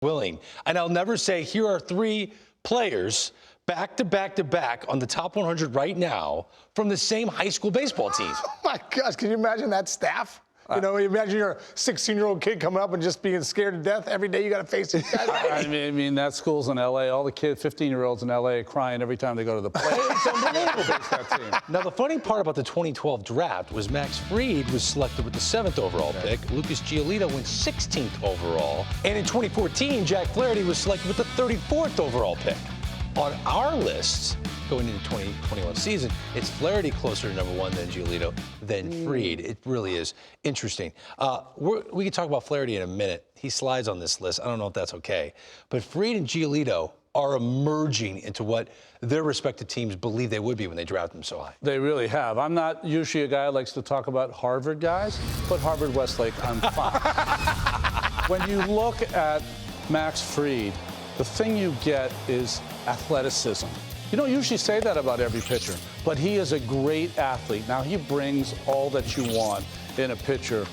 willing. And I'll never say, here are 3 players back to back to back on the top 100 right now from the same high school baseball team. Oh my gosh, can you imagine that staff? You know, imagine you're a 16-year-old kid coming up and just being scared to death. Every day you got to face these guys. I mean, that school's in L.A. All the kids, 15-year-olds in L.A. are crying every time they go to the play. It's unbelievable. That team. Now, the funny part about the 2012 draft was Max Fried was selected with the 7th overall pick. Lucas Giolito went 16th overall. And in 2014, Jack Flaherty was selected with the 34th overall pick. On our lists, going into the 2021 season, it's Flaherty closer to number 1 than Giolito, than Fried. It really is interesting. We can talk about Flaherty in a minute. He slides on this list. I don't know if that's okay. But Fried and Giolito are emerging into what their respective teams believe they would be when they draft them so high. They really have. I'm not usually a guy who likes to talk about Harvard guys, but Harvard-Westlake, I'm fine. When you look at Max Fried, the thing you get is athleticism. You don't usually say that about every pitcher, but he is a great athlete. Now, he brings all that you want in a pitcher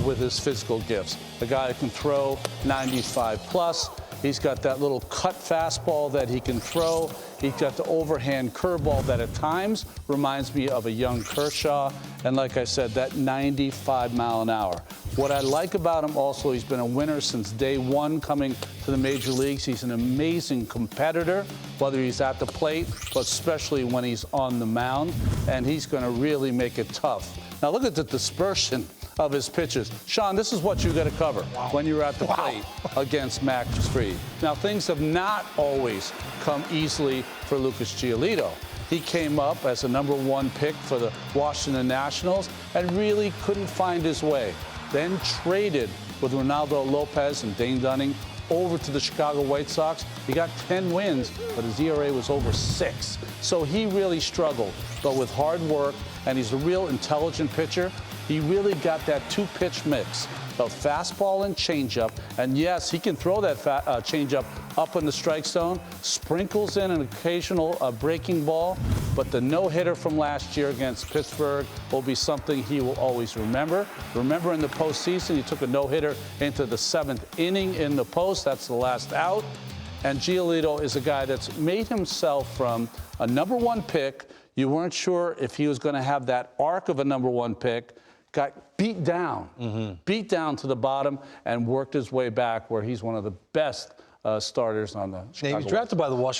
with his physical gifts. A guy who can throw 95 plus. He's got that little cut fastball that he can throw. He's got the overhand curveball that at times reminds me of a young Kershaw. And like I said, that 95 mile an hour. What I like about him also, he's been a winner since day 1 coming to the major leagues. He's an amazing competitor, whether he's at the plate, but especially when he's on the mound. And he's going to really make it tough. Now look at the dispersion of his pitches. Sean, this is what you got to cover when you're at the plate against Max Fried. Now, things have not always come easily for Lucas Giolito. He came up as a number 1 pick for the Washington Nationals and really couldn't find his way. Then traded with Ronaldo Lopez and Dane Dunning over to the Chicago White Sox. He got 10 wins, but his ERA was over 6. So he really struggled. But with hard work, and he's a real intelligent pitcher, he really got that 2-pitch mix of fastball and changeup. And yes, he can throw that changeup up in the strike zone, sprinkles in an occasional breaking ball. But the no-hitter from last year against Pittsburgh will be something he will always remember. Remember, in the postseason, he took a no-hitter into the 7th inning in the post. That's the last out. And Giolito is a guy that's made himself from a number 1 pick. You weren't sure if he was going to have that arc of a number 1 pick. Got beat down to the bottom, and worked his way back where he's one of the best starters on the Chicago. Now, he was drafted by the Washington